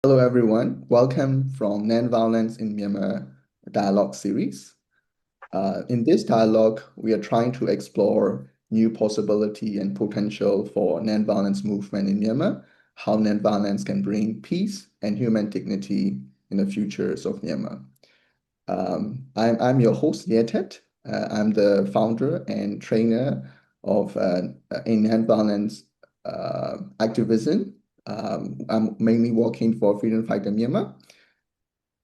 Hello, everyone. Welcome from Nonviolence in Myanmar dialogue series. In this dialogue, we are trying to explore new possibility and potential for nonviolence movement in Myanmar, how nonviolence can bring peace and human dignity in the futures of Myanmar. I'm your host, Htet. I'm the founder and trainer of in nonviolence activism. I'm mainly working for Freedom Fighter Myanmar.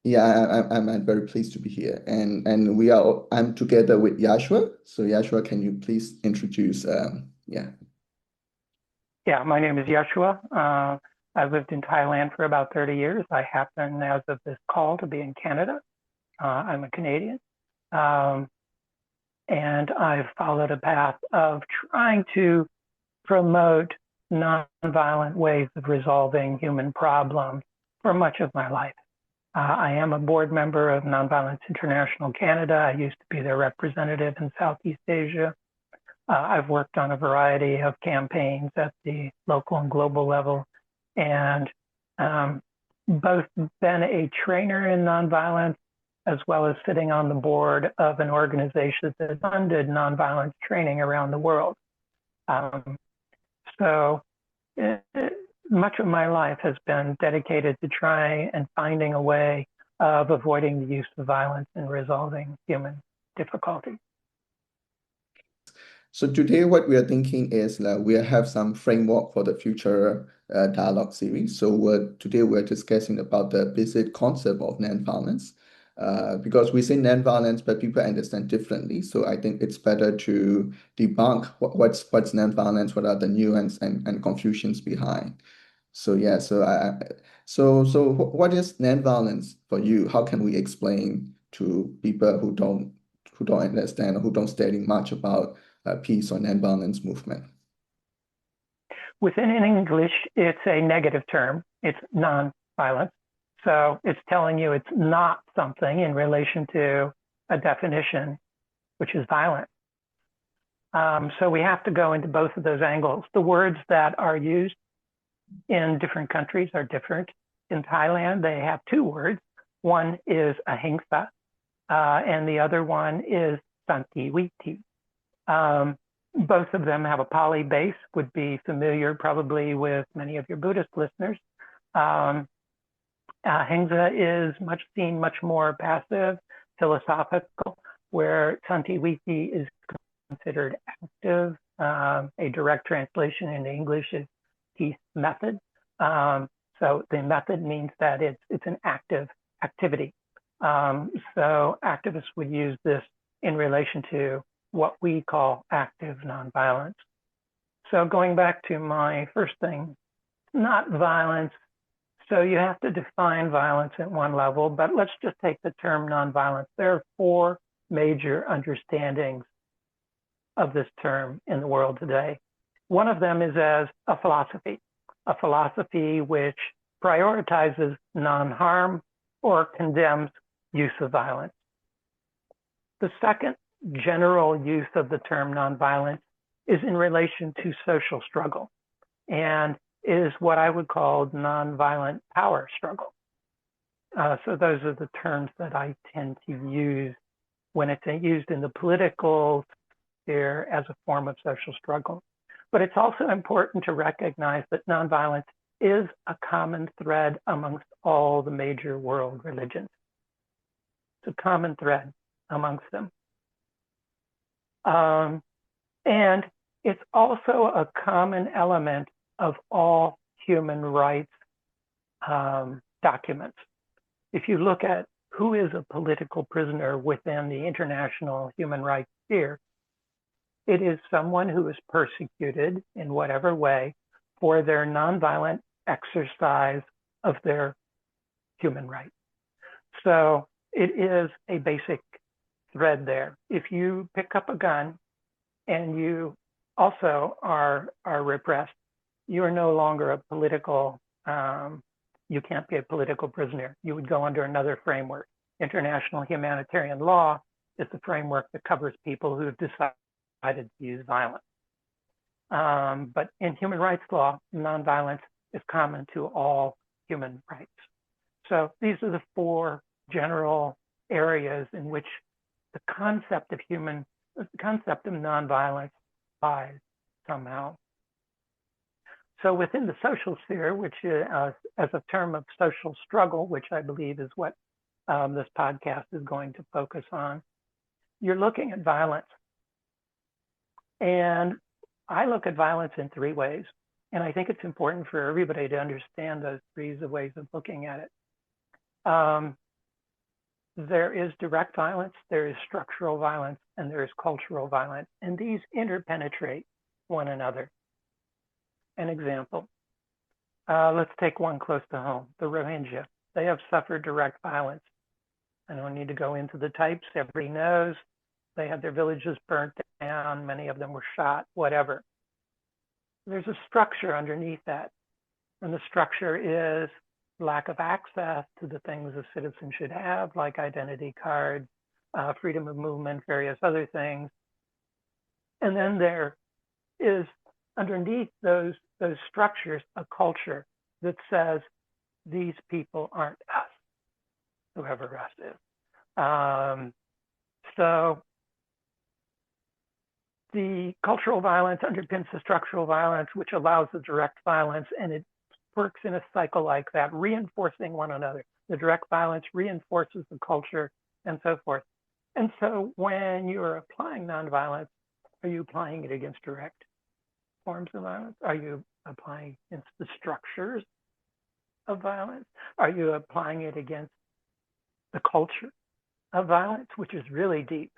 Yeah, I'm very pleased to be here, and I'm together with Yashua. So Yashua, can you please introduce? Yeah. Yeah, my name is Yeshua. I've lived in Thailand for about 30 years. I happen, as of this call, to be in Canada. I'm a Canadian. Um, and I've followed a path of trying to promote nonviolent ways of resolving human problems for much of my life. I am a board member of Nonviolence International Canada. I used to be their representative in Southeast Asia. I've worked on a variety of campaigns at the local and global level, and both been a trainer in nonviolence as well as sitting on the board of an organization that funded nonviolence training around the world. Um, so much of my life has been dedicated to trying and finding a way of avoiding the use of violence and resolving human difficulties. So today, what we are thinking is that we have some framework for the future dialogue series. So today we're discussing about the basic concept of nonviolence. Because we say nonviolence, but people understand differently. So I think it's better to debunk what's nonviolence, what are the nuance and confusions behind. So yeah, what is nonviolence for you? How can we explain to people who don't understand or who don't study much about peace or nonviolence movement? Within English, it's a negative term. It's non-violence. So it's telling you it's not something in relation to a definition, which is violent. So we have to go into both of those angles. The words that are used in different countries are different. In Thailand, they have two words. One is ahimsa, and the other one is santiwiti. Both of them have a Pali base, would be familiar probably with many of your Buddhist listeners. Ahimsa is seen much more passive, philosophical, where Santiwiti is considered active. A direct translation into English is peace method. So the method means that it's an active activity. So activists would use this in relation to what we call active nonviolence. So going back to my first thing, not violence. So you have to define violence at one level, but let's just take the term nonviolence. There are four major understandings of this term in the world today. One of them is as a philosophy which prioritizes non-harm or condemns use of violence. The second general use of the term nonviolence is in relation to social struggle and is what I would call nonviolent power struggle. So those are the terms that I tend to use when it's used in the political sphere as a form of social struggle. But it's also important to recognize that nonviolence is a common thread amongst all the major world religions. It's a common thread amongst them. And it's also a common element of all human rights documents. If you look at who is a political prisoner within the international human rights sphere, it is someone who is persecuted in whatever way for their nonviolent exercise of their human rights. So it is a basic thread there. If you pick up a gun and you also are repressed, you are no longer a political, you can't be a political prisoner. You would go under another framework. International humanitarian law is the framework that covers people who have decided to use violence. But in human rights law, nonviolence is common to all human rights. So these are the four general areas in which the concept of nonviolence lies somehow. So within the social sphere, which is, as a term of social struggle, which I believe is what this podcast is going to focus on, you're looking at violence. And I look at violence in three ways. And I think it's important for everybody to understand those three ways of looking at it. There is direct violence, there is structural violence, and there is cultural violence. And these interpenetrate one another. An example, let's take one close to home, the Rohingya. They have suffered direct violence. I don't need to go into the types, everybody knows. They had their villages burnt down, many of them were shot, whatever. There's a structure underneath that. And the structure is lack of access to the things a citizen should have, like identity cards, freedom of movement, various other things. And then there is underneath those structures a culture that says these people aren't us, whoever us is. So the cultural violence underpins the structural violence, which allows the direct violence, and it works in a cycle like that, reinforcing one another. The direct violence reinforces the culture and so forth. And so when you're applying nonviolence, are you applying it against direct forms of violence? Are you applying it against the structures of violence? Are you applying it against the culture of violence, which is really deep?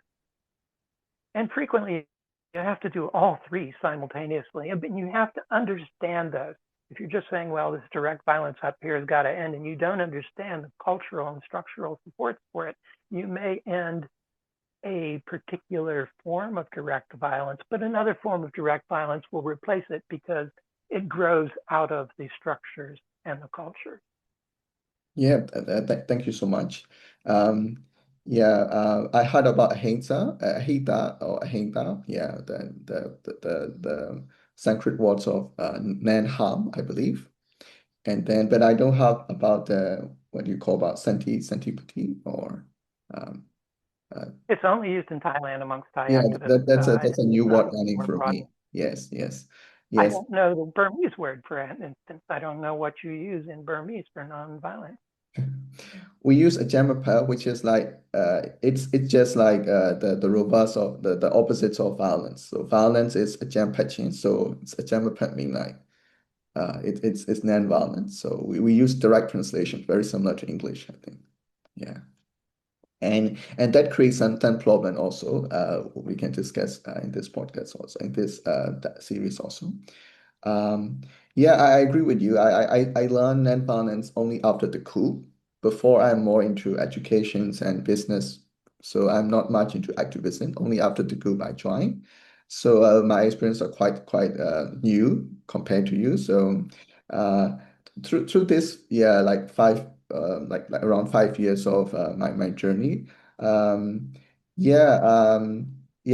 And frequently, you have to do all three simultaneously. And you have to understand those. If you're just saying, well, this direct violence up here has got to end, and you don't understand the cultural and structural supports for it, you may end a particular form of direct violence, but another form of direct violence will replace it because it grows out of the structures and the culture. Yeah, thank you so much. I heard about Htet or Htet. Yeah, the sacred words of non-harm, I believe. And then, but I don't have about the what do you call about sentipati or um, It's only used in Thailand amongst Thai yeah, activists. that's a new word Not learning more for broad. me. Yes, yes, I yes. don't know the Burmese word, for instance. I don't know what you use in Burmese for nonviolence. We use a jamapa, which is like it's just like the reverse of the opposites of violence. So violence is a jam patching, so it's a jamapa mean like it's non-violent. So we use direct translation, very similar to English, I think. Yeah. And that creates some problem also. We can discuss in this podcast also, in this that series also. Um, yeah, I agree with you. I learned nonviolence only after the coup. Before, I'm more into educations and business, so I'm not much into activism. Only after the coup I joined. So my experience are quite new compared to you. So uh, through this, yeah, like like around 5 years of my journey. Um, yeah,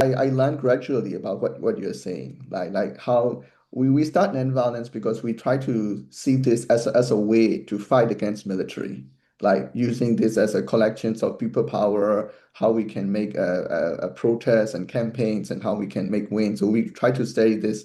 I learned gradually about what you're saying, like how we start nonviolence because we try to see this as a way to fight against military, like using this as a collection of people power, how we can make a protest and campaigns and how we can make wins. So we try to study this,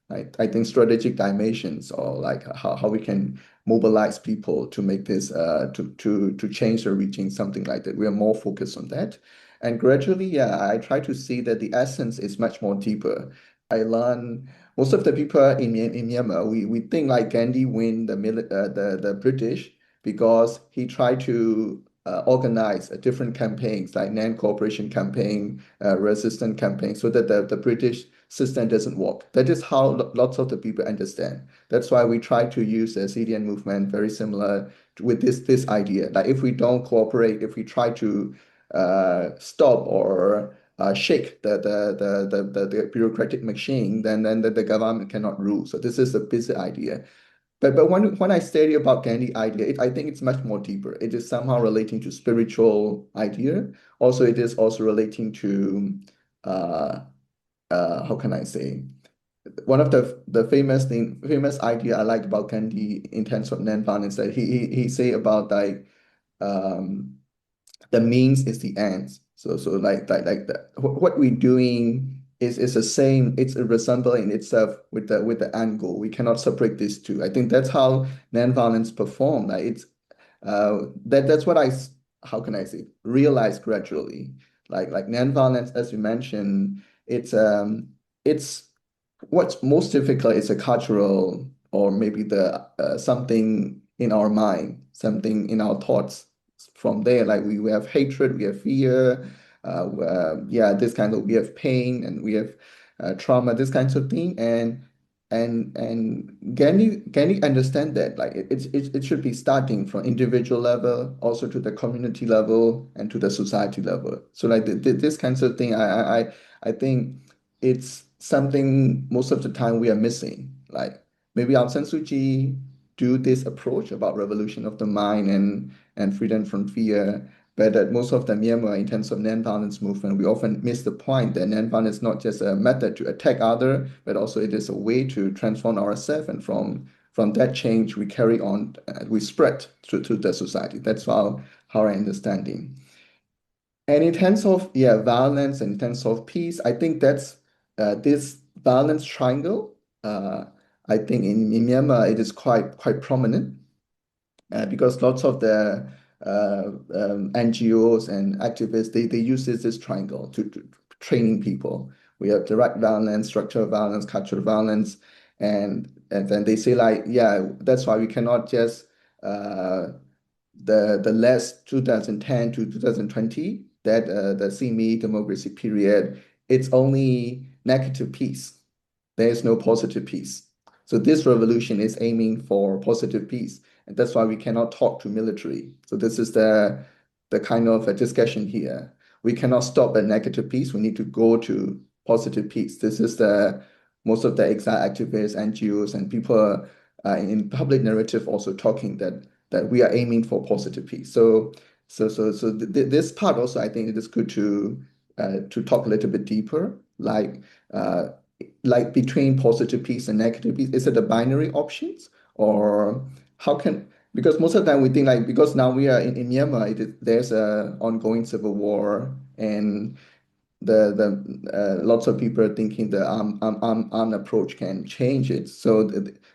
I think strategic dimensions or like how we can mobilize people to make this to change the region, something like that. We are more focused on that. And gradually, yeah, I try to see that the essence is much more deeper. I learn most of the people in Myanmar, we think like Gandhi win the British because he tried to organize different campaigns like non-cooperation campaign, resistant campaign, so that the British system doesn't work. That is how lots of the people understand. That's why we try to use the CDN movement very similar with this idea. Like if we don't cooperate, if we try to stop or shake the bureaucratic machine, then the government cannot rule. So this is a basic idea. But when I study about Gandhi idea, I think it's much more deeper. It is somehow relating to spiritual idea. Also, it is also relating to uh, how can I say, one of the famous idea I like about Gandhi in terms of nonviolence that he say about like um, the means is the ends. So what we're doing is the same. It's a resemble in itself with the end goal. We cannot separate these two. I think that's how nonviolence perform. Like it's that's what how can I say realize gradually. Like nonviolence, as you mentioned, it's what's most difficult is a cultural or maybe the something in our mind, something in our thoughts. From there, like we have hatred, we have fear, yeah, this kind of we have pain and we have trauma, this kinds of thing, and can you understand that like it should be starting from individual level also to the community level and to the society level. So like this kinds of thing, I think it's something most of the time we are missing. Like maybe Aung San Suu Kyi do this approach about revolution of the mind and freedom from fear, but that most of the Myanmar, in terms of non-violence movement, we often miss the point that non-violence is not just a method to attack other, but also it is a way to transform ourselves, and from that change we carry on, we spread to the society. That's how I understanding. And in terms of yeah, violence and in terms of peace, I think that's this violence triangle. I think in Myanmar it is quite prominent because lots of the NGOs and activists they use this triangle to training people. We have direct violence, structural violence, cultural violence, and then they say like yeah, that's why we cannot just the last 2010 to 2020 that the semi democracy period, it's only negative peace. There is no positive peace. So this revolution is aiming for positive peace, and that's why we cannot talk to military. So this is the kind of a discussion here. We cannot stop at negative peace. We need to go to positive peace. This is the most of the exile activists, NGOs, and people in public narrative also talking that we are aiming for positive peace. So this part also I think it is good to talk a little bit deeper, uh, like between positive peace and negative peace. Is it a binary options or how can because most of the time we think like because now we are in Myanmar, there's a ongoing civil war and the lots of people are thinking the armed approach can change it. So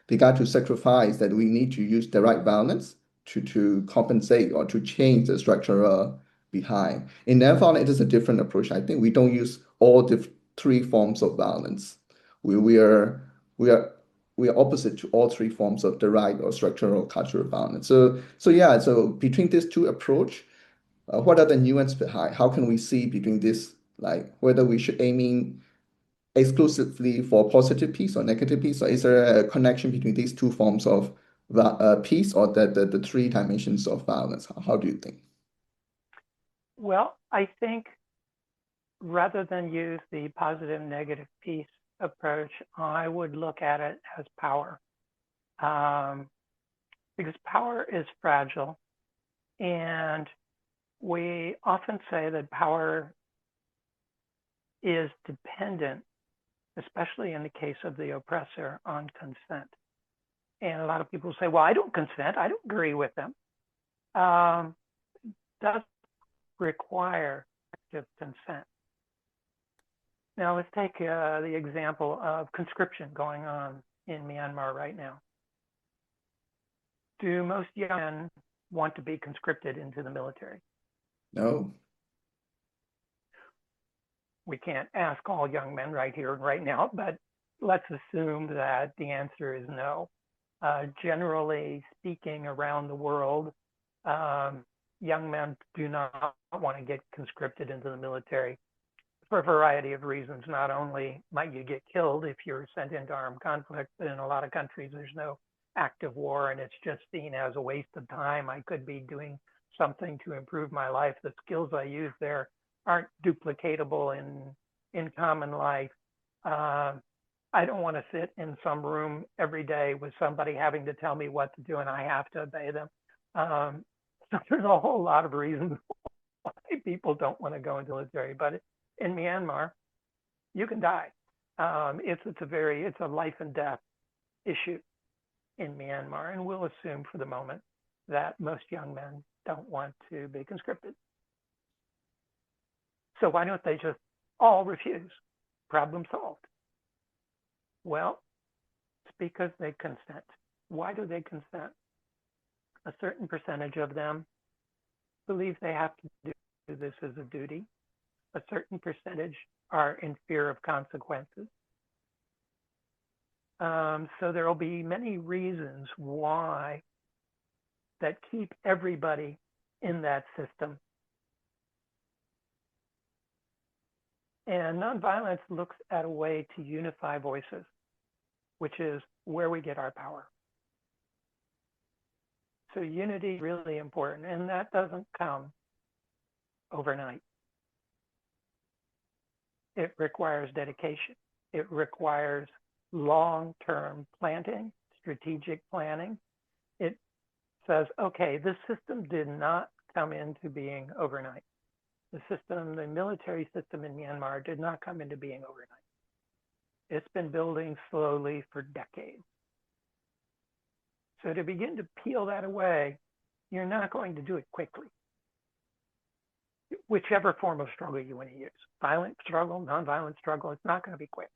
they got to sacrifice that we need to use the right balance to compensate or to change the structure behind. In nonviolent, it is a different approach. I think we don't use all the three forms of violence. We, we are we are we are opposite to all three forms of the right or structural cultural violence. So yeah, so between these two approach, what are the nuances behind? How can we see between this, like whether we should aiming exclusively for positive peace or negative peace, or is there a connection between these two forms of peace or the three dimensions of violence? How do you think? Well, I think rather than use the positive negative peace approach, I would look at it as power, um, because power is fragile, and we often say that power is dependent, especially in the case of the oppressor, on consent. And a lot of people say, well, I don't consent. I don't agree with them. Does require active consent. Now, let's take the example of conscription going on in Myanmar right now. Do most young men want to be conscripted into the military? No. We can't ask all young men right here and right now, but let's assume that the answer is no. Generally speaking, around the world, young men do not want to get conscripted into the military for a variety of reasons. Not only might you get killed if you're sent into armed conflict, but in a lot of countries, there's no active war and it's just seen as a waste of time. I could be doing something to improve my life. The skills I use there aren't duplicatable in common life. I don't want to sit in some room every day with somebody having to tell me what to do and I have to obey them. So there's a whole lot of reasons why people don't want to go into the military. But in Myanmar, you can die. It's a life and death issue in Myanmar, and we'll assume for the moment that most young men don't want to be conscripted. So why don't they just all refuse? Problem solved. Well, it's because they consent. Why do they consent? A certain percentage of them believe they have to do this as a duty. A certain percentage are in fear of consequences. So there will be many reasons why that keep everybody in that system. And nonviolence looks at a way to unify voices, which is where we get our power. So unity is really important, and that doesn't come overnight. It requires dedication. It requires long-term planning, strategic planning. It says, okay, this system did not come into being overnight. The military system in Myanmar did not come into being overnight. It's been building slowly for decades. So to begin to peel that away, you're not going to do it quickly. Whichever form of struggle you want to use, violent struggle, nonviolent struggle, it's not going to be quick.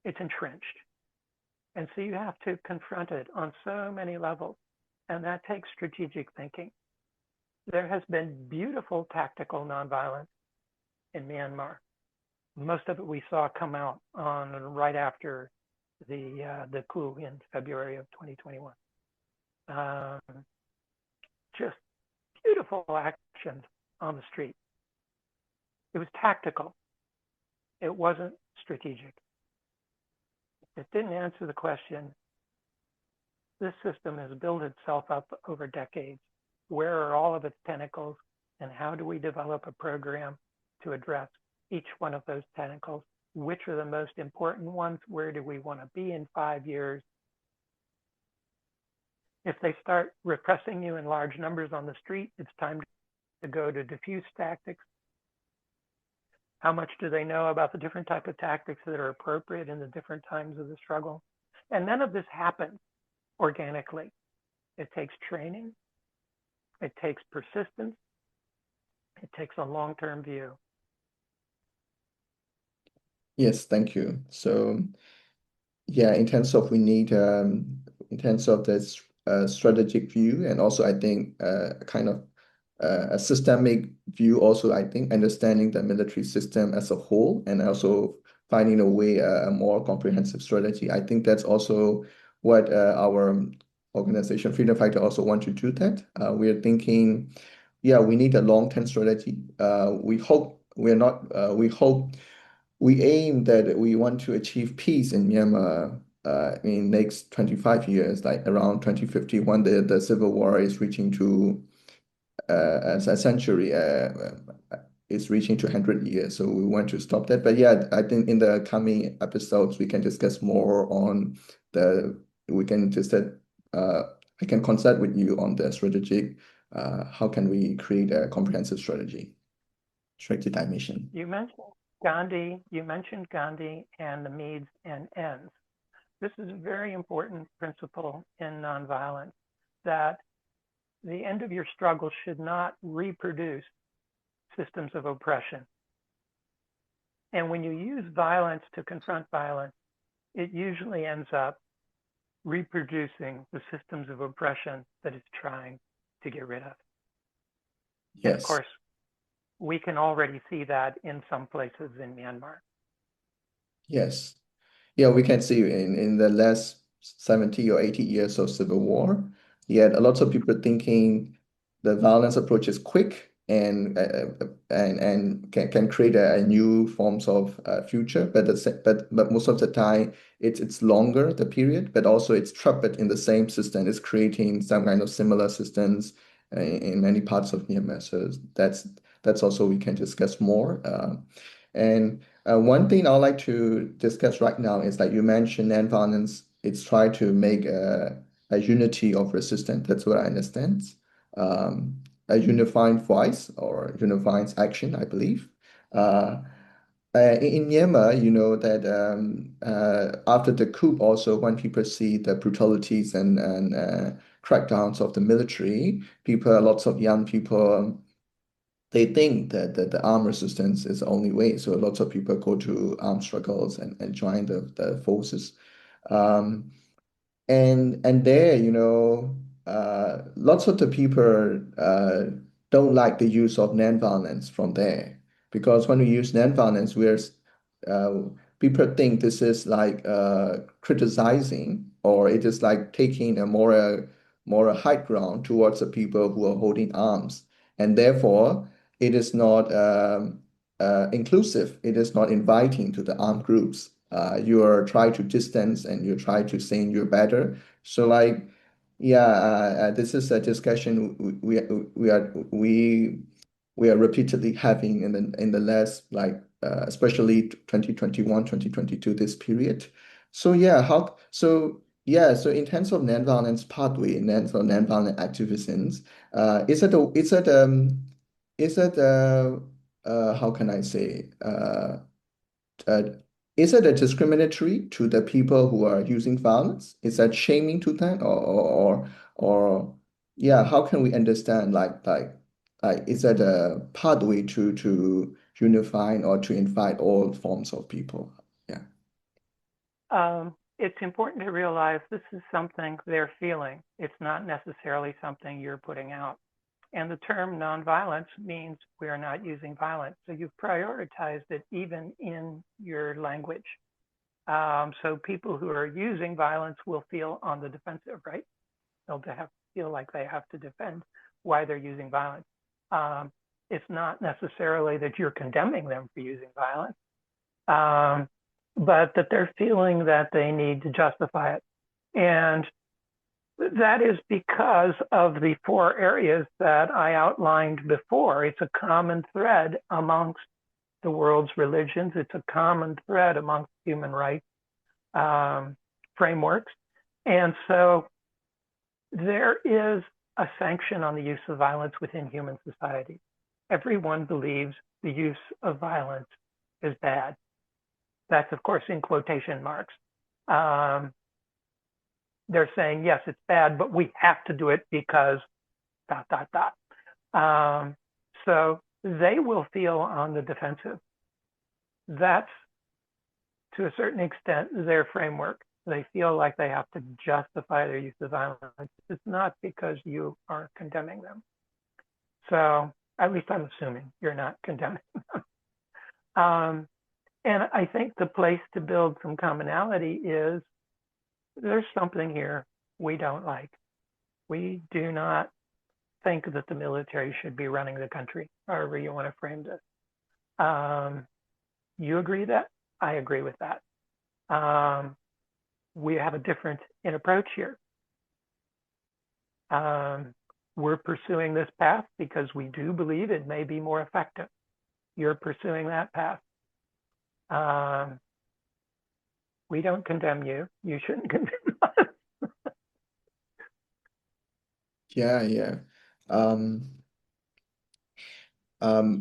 It's entrenched. And so you have to confront it on so many levels, and that takes strategic thinking. There has been beautiful tactical nonviolence in Myanmar. Most of it we saw come out right after the coup in February of 2021. Just beautiful actions on the street. It was tactical. It wasn't strategic. It didn't answer the question. This system has built itself up over decades. Where are all of its tentacles, and how do we develop a program to address each one of those tentacles? Which are the most important ones? Where do we want to be in 5 years? If they start repressing you in large numbers on the street, it's time to go to diffuse tactics. How much do they know about the different type of tactics that are appropriate in the different times of the struggle? And none of this happens organically. It takes training. It takes persistence. It takes a long-term view. Yes, thank you. So yeah, in terms of in terms of this strategic view, and also I think kind of a systemic view, also I think understanding the military system as a whole, and also finding a way a more comprehensive strategy. I think that's also what our organization Freedom Fighter also want to do. That we are thinking, yeah, we need a long-term strategy. We hope we aim that we want to achieve peace in Myanmar in next 25 years, like around 2050, when the civil war is reaching to a century, is reaching to 100 years. So we want to stop that. But yeah, I think in the coming episodes, we can discuss more on we can just I can consult with you on the strategic, how can we create a comprehensive strategy dimension. You mentioned Gandhi and the means and ends. This is a very important principle in nonviolence, that the end of your struggle should not reproduce systems of oppression. And when you use violence to confront violence, it usually ends up reproducing the systems of oppression that it's trying to get rid of. Yes. And of course, we can already see that in some places in Myanmar. Yes. Yeah, we can see in the last 70 or 80 years of civil war, yet a lot of people thinking the violence approach is quick and can create a new forms of future, but most of the time it's longer the period, but also it's trapped in the same system. It's creating some kind of similar systems in many parts of Myanmar. So that's also we can discuss more. And one thing I'd like to discuss right now is that you mentioned nonviolence. It's try to make a unity of resistance. That's what I understand. A unifying voice or unifying action, I believe. In Myanmar, you know that after the coup, also when people see the brutalities and crackdowns of the military, lots of young people, they think that the armed resistance is the only way. So lots of people go to armed struggles and join the forces. Um, and there, lots of the people don't like the use of nonviolence from there because when we use nonviolence, uh, people think this is like criticizing or it is like taking a more high ground towards the people who are holding arms, and therefore it is not inclusive. It is not inviting to the armed groups. You are trying to distance and you try to saying you're better. So like, yeah, this is a discussion we are repeatedly having in the last like especially 2021, 2022, this period. So yeah, so in terms of nonviolence pathway and for nonviolent activisms, is it how can I say uh, is it a discriminatory to the people who are using violence? Is that shaming to them, or yeah? How can we understand like is that a pathway to unifying or to invite all forms of people? Yeah. It's important to realize this is something they're feeling. It's not necessarily something you're putting out. And the term nonviolence means we are not using violence. So you've prioritized it even in your language. So people who are using violence will feel on the defensive, right? They'll feel like they have to defend why they're using violence. It's not necessarily that you're condemning them for using violence, but that they're feeling that they need to justify it. And that is because of the four areas that I outlined before. It's a common thread amongst the world's religions. It's a common thread amongst human rights frameworks. And so there is a sanction on the use of violence within human society. Everyone believes the use of violence is bad. That's, of course, in quotation marks. They're saying, yes, it's bad, but we have to do it because ... So they will feel on the defensive. That's, to a certain extent, their framework. They feel like they have to justify their use of violence. It's not because you are condemning them. So at least I'm assuming you're not condemning them. And I think the place to build some commonality is there's something here we don't like. We do not think that the military should be running the country, however you want to frame this. You agree that? I agree with that. We have a different approach here. We're pursuing this path because we do believe it may be more effective. You're pursuing that path. We don't condemn you. You shouldn't condemn us. Yeah.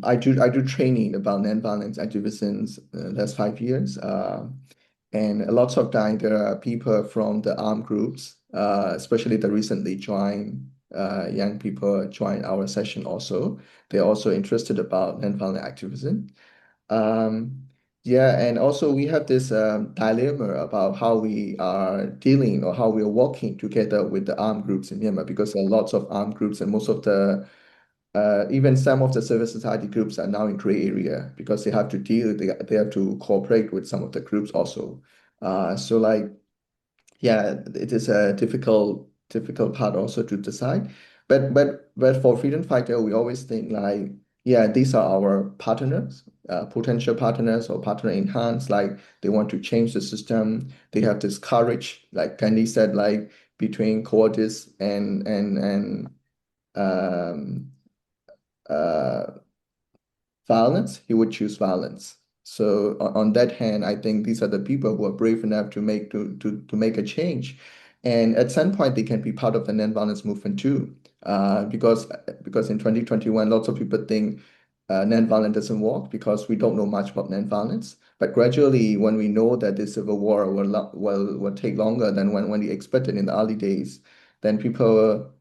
I do training about nonviolence activism last 5 years. And lots of time there are people from the armed groups, especially the recently joined young people join our session also. They're also interested about nonviolent activism. Um, yeah, and also we have this dilemma about how we are dealing or how we are working together with the armed groups in Myanmar because there are lots of armed groups and most of the even some of the civil society groups are now in gray area because they have to cooperate with some of the groups also. So like, yeah, it is a difficult part also to decide. But for freedom fighter, we always think like, yeah, these are our partners, potential partners or partner in hands. Like they want to change the system. They have this courage, like Gandhi said, like between cowardice and um, uh, violence, he would choose violence. So on that hand, I think these are the people who are brave enough to make a change. And at some point, they can be part of the nonviolence movement too. Because in 2021, lots of people think nonviolence doesn't work because we don't know much about nonviolence. But gradually, when we know that the civil war will take longer than when we expected in the early days, then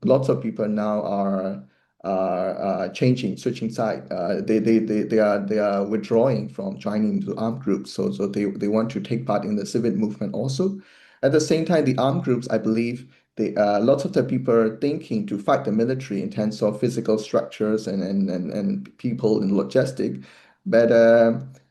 lots of people now are changing, switching side. They are withdrawing from joining to armed groups. So they want to take part in the civic movement also. At the same time, the armed groups, I believe, lots of the people are thinking to fight the military in terms of physical structures and people and logistic, but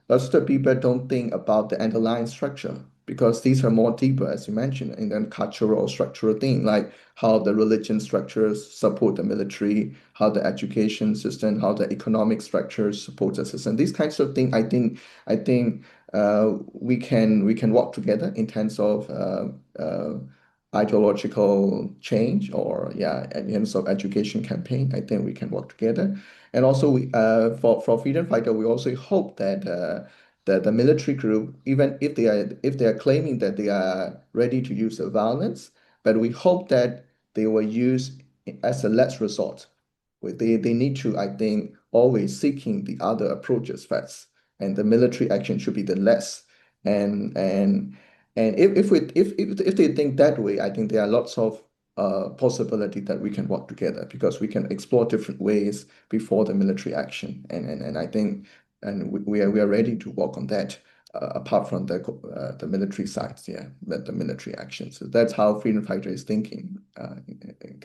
lots of the people don't think about the underlying structure because these are more deeper, as you mentioned, in the cultural structural thing, like how the religion structures support the military, how the education system, how the economic structures support the system. These kinds of things, I think we can work together in terms of ideological change or yeah, in terms of education campaign. I think we can work together. And also for Freedom Fighter, we also hope that the military group, even if they are claiming that they are ready to use the violence, but we hope that they will use it as a last resort. They need to, I think, always seeking the other approaches first, and the military action should be the less. And and and if they think that way, I think there are lots of possibility that we can work together because we can explore different ways before the military action. And I think we are ready to work on that. Apart from the military sides, yeah, the military actions. So that's how Freedom Fighter is thinking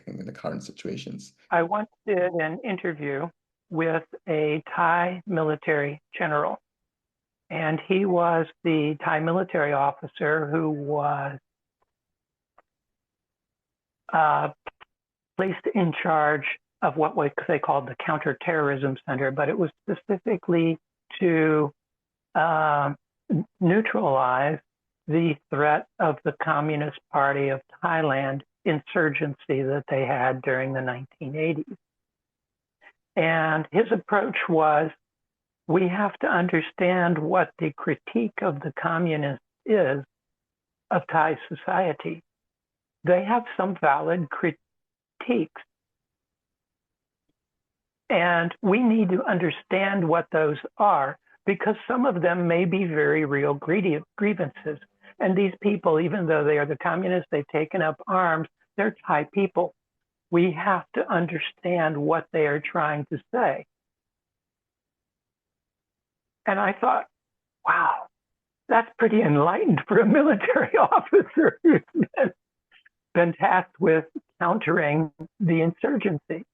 in the current situations. I once did an interview with a Thai military general, and he was the Thai military officer who was uh, placed in charge of what they called the Counterterrorism Center, but it was specifically to uh, neutralize the threat of the Communist Party of Thailand insurgency that they had during the 1980s. And his approach was, we have to understand what the critique of the communists is of Thai society. They have some valid critiques, and we need to understand what those are because some of them may be very real grievances. And these people, even though they are the communists, they've taken up arms, they're Thai people. We have to understand what they are trying to say. And I thought, wow, that's pretty enlightened for a military officer who's been tasked with countering the insurgency.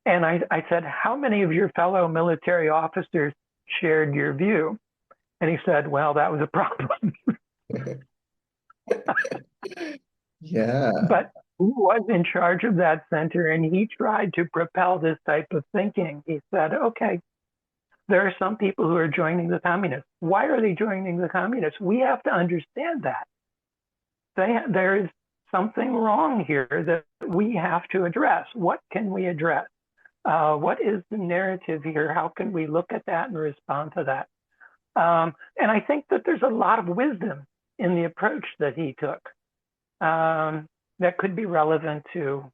And I said, how many of your fellow military officers shared your view? And he said, well, that was a problem. Yeah. But he was in charge of that center and he tried to propel this type of thinking. He said, okay, there are some people who are joining the communists. Why are they joining the communists? We have to understand that. There is something wrong here that we have to address. What can we address? What is the narrative here? How can we look at that and respond to that? And I think that there's a lot of wisdom in the approach that he took that could be relevant to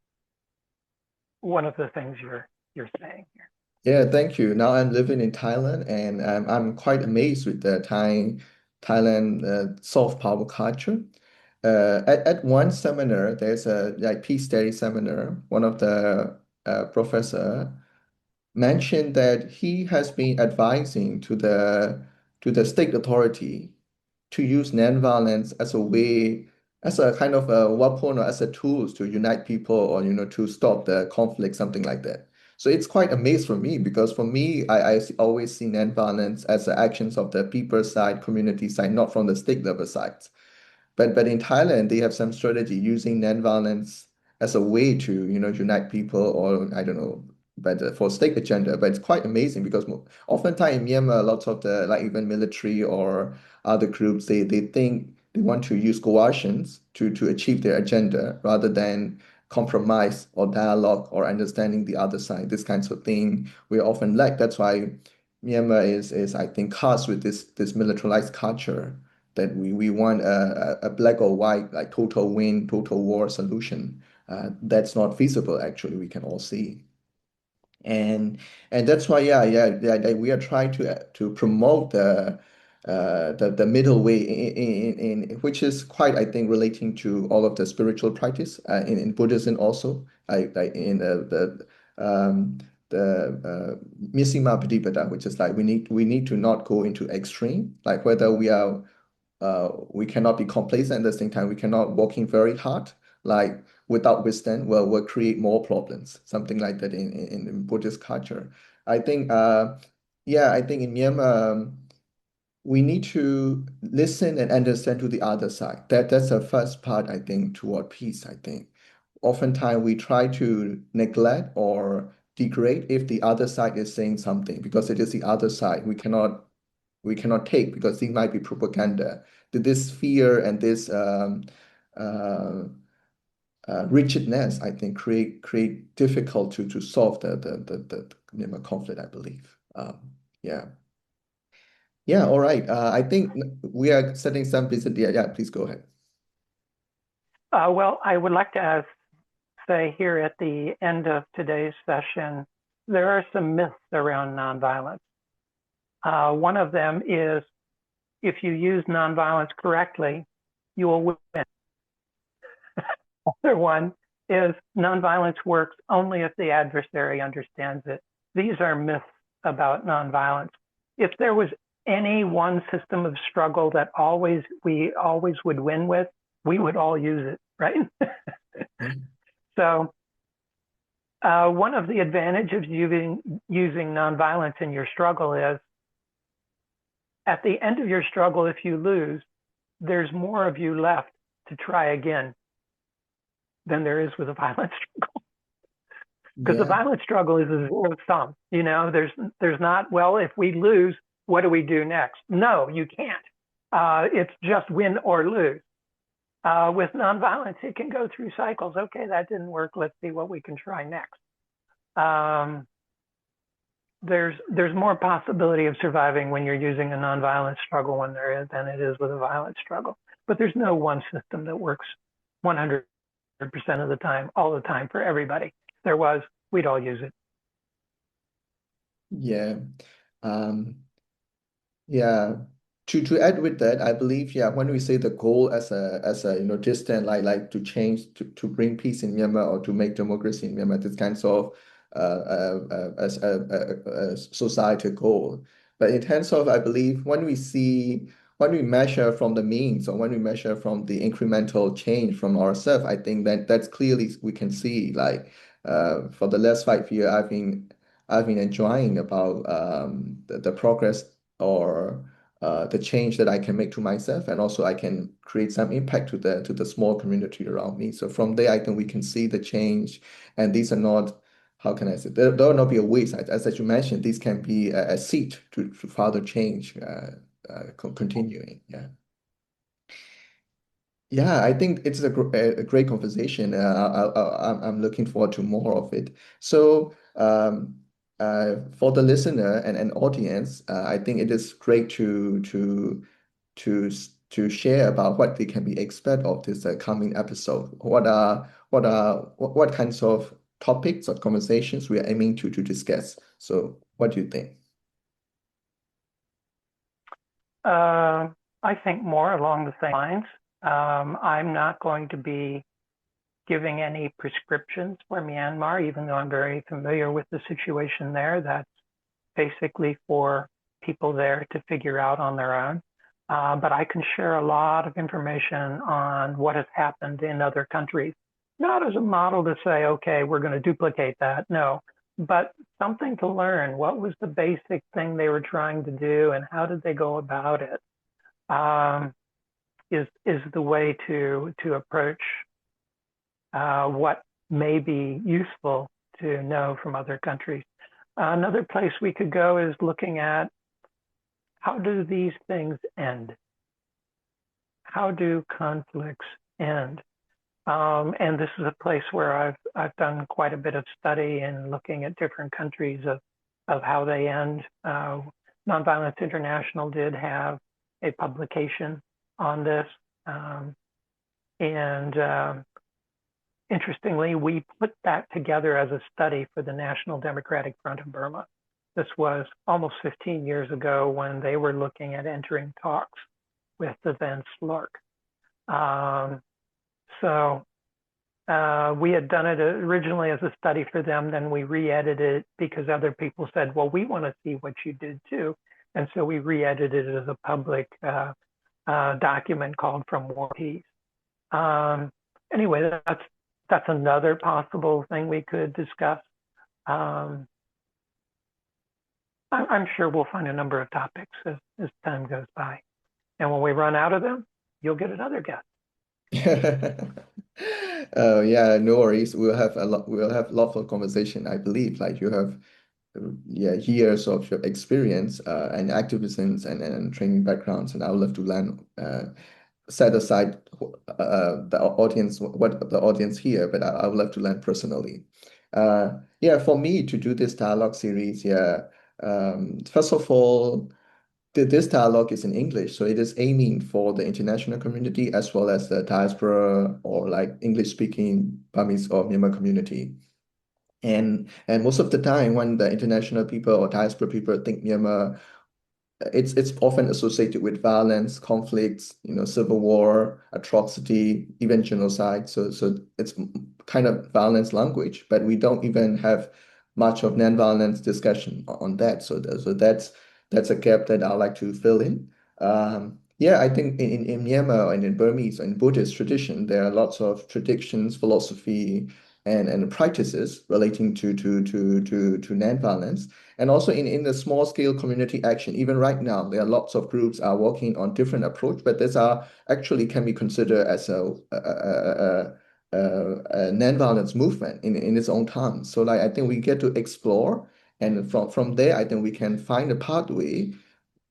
one of the things you're saying here. Yeah, thank you. Now I'm living in Thailand, and I'm quite amazed with the Thailand soft power culture. At one seminar, there's a like peace study seminar. One of the professor mentioned that he has been advising to the state authority to use nonviolence as a way, as a kind of a weapon or as a tools to unite people or to stop the conflict, something like that. So it's quite amazing for me because for me, always see nonviolence as the actions of the people side, community side, not from the state level side. But in Thailand, they have some strategy using nonviolence as a way to, unite people or I don't know, but for state agenda. But it's quite amazing because oftentimes in Myanmar, lots of the like even military or other groups, they think they want to use coercions to achieve their agenda rather than compromise or dialogue or understanding the other side. This kinds of thing we often lack. That's why Myanmar is I think cast with this militarized culture that we want a black or white, like total win, total war solution. That's not feasible, actually, we can all see. And and that's why, yeah, we are trying to promote the middle way in which is quite, I think, relating to all of the spiritual practice in Buddhism also, like in the Missima Patipada, which is like we need to not go into extreme, like whether we cannot be complacent at the same time, we cannot working very hard, like without wisdom, well, will create more problems, something like that in Buddhist culture. I think yeah, I think in Myanmar we need to listen and understand to the other side. That's the first part, I think, toward peace, I think. Oftentimes we try to neglect or degrade if the other side is saying something because it is the other side. We cannot take because it might be propaganda. This fear and this uh, rigidness, I think, create difficult to solve the conflict, I believe. Yeah. Yeah, all right. I think we are setting some precedent. Yeah, yeah, please go ahead. Well, I would like to say here at the end of today's session, there are some myths around nonviolence. One of them is if you use nonviolence correctly, you will win. Other one is nonviolence works only if the adversary understands it. These are myths about nonviolence. If there was any one system of struggle that we always would win with, we would all use it, right? So one of the advantages of using nonviolence in your struggle is at the end of your struggle, if you lose, there's more of you left to try again than there is with a violent struggle. Because the Yeah, violent struggle is a zero sum. You know, there's not, well, if we lose, what do we do next? No, you can't. It's just win or lose. With nonviolence, it can go through cycles. Okay, that didn't work. Let's see what we can try next. There's more possibility of surviving when you're using a nonviolent struggle than it is with a violent struggle. But there's no one system that works 100% of the time, all the time for everybody. There was, we'd all use it. yeah. Um, Yeah, to add with that, I believe, yeah, when we say the goal as a distant, like to change to bring peace in Myanmar or to make democracy in Myanmar, this kinds of as a societal goal. But in terms of, I believe, when we measure from the means or when we measure from the incremental change from ourselves, I think that's clearly we can see like for the last 5 years, I've been enjoying about the progress or the change that I can make to myself, and also I can create some impact to the small community around me. So from there, I think we can see the change, and these are not, how can I say, there will not be a waste. As you mentioned, these can be a seed to further change, continuing. Yeah. Yeah, I think it's a great conversation. I'm looking forward to more of it. So, for the listener and audience, I think it is great to share about what they can be expect of this coming episode. What kinds of topics or conversations we are aiming to discuss. So, what do you think? I think more along the same lines. I'm not going to be giving any prescriptions for Myanmar, even though I'm very familiar with the situation there. That's basically for people there to figure out on their own. But I can share a lot of information on what has happened in other countries, not as a model to say, okay, we're going to duplicate that. No, but something to learn. What was the basic thing they were trying to do and how did they go about it? Is the way to approach what may be useful to know from other countries. Another place we could go is looking at how do these things end? How do conflicts end? And this is a place where I've done quite a bit of study in looking at different countries of how they end. Nonviolence International did have a publication on this. And interestingly, we put that together as a study for the National Democratic Front of Burma. This was almost 15 years ago when they were looking at entering talks with the then SLARC. So we had done it originally as a study for them, then we re-edited it because other people said, well, we want to see what you did too. And so we re-edited it as a public document called From War to Peace. Anyway, that's another possible thing we could discuss. I'm sure we'll find a number of topics as time goes by. And when we run out of them, you'll get another guest. Yeah, no worries. We'll have lots of conversation, I believe. Like you have yeah, years of your experience and activism and training backgrounds, and I would love to learn set aside the audience, what the audience here, but I would love to learn personally. Yeah, for me to do this dialogue series, yeah, first of all, this dialogue is in English, so it is aiming for the international community as well as the diaspora or like English-speaking Burmese or Myanmar community. And most of the time, when the international people or diaspora people think Myanmar, it's often associated with violence, conflicts, civil war, atrocity, even genocide. So it's kind of violence language, but we don't even have much of non-violence discussion on that. So that's a gap that I like to fill in. Yeah, I think in Myanmar and in Burmese and Buddhist tradition, there are lots of traditions, philosophy, and practices relating to non-violence. And also in the small scale community action, even right now, there are lots of groups are working on different approach, but these are actually can be considered as a non-violence movement in its own time. So like I think we get to explore, and from there, I think we can find a pathway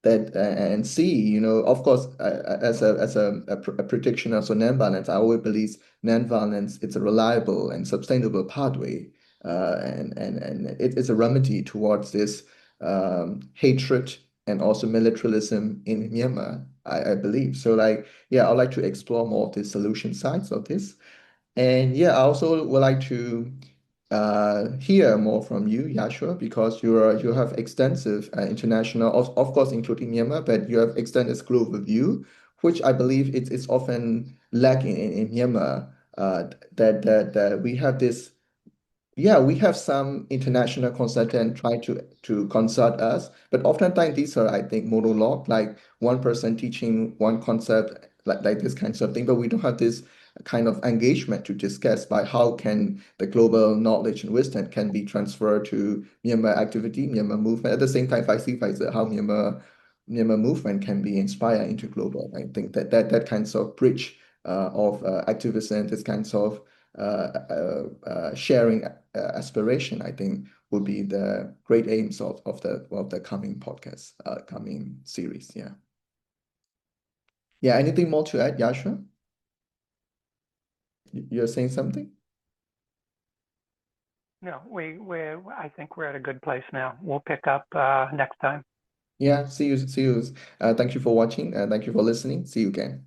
that and see, of course, as a prediction of non-violence, I always believe non-violence it's a reliable and sustainable pathway, and it is a remedy towards this hatred and also militarism in Myanmar. I believe so. Like, yeah, I'd like to explore more of the solution sides of this. And yeah, I also would like to hear more from you, Yashua, because you have extensive international, of course, including Myanmar, but you have extended global view, which I believe it's often lacking in Myanmar. That we have this yeah, we have some international consultant try to consult us, but oftentimes these are, I think, monologue, like one person teaching one concept, like this kind of thing, but we don't have this kind of engagement to discuss by how can the global knowledge and wisdom can be transferred to Myanmar activity, Myanmar movement. At the same time, vice versa, how Myanmar movement can be inspired into global. I think that kinds of bridge of activism, this kinds of sharing aspiration, I think, would be the great aims of the coming podcast, coming series. Yeah. Yeah. Anything more to add, Yasha? You're saying something? No, I think we're at a good place now. We'll pick up next time. Yeah. See you. See you. Thank you for watching. Thank you for listening. See you again.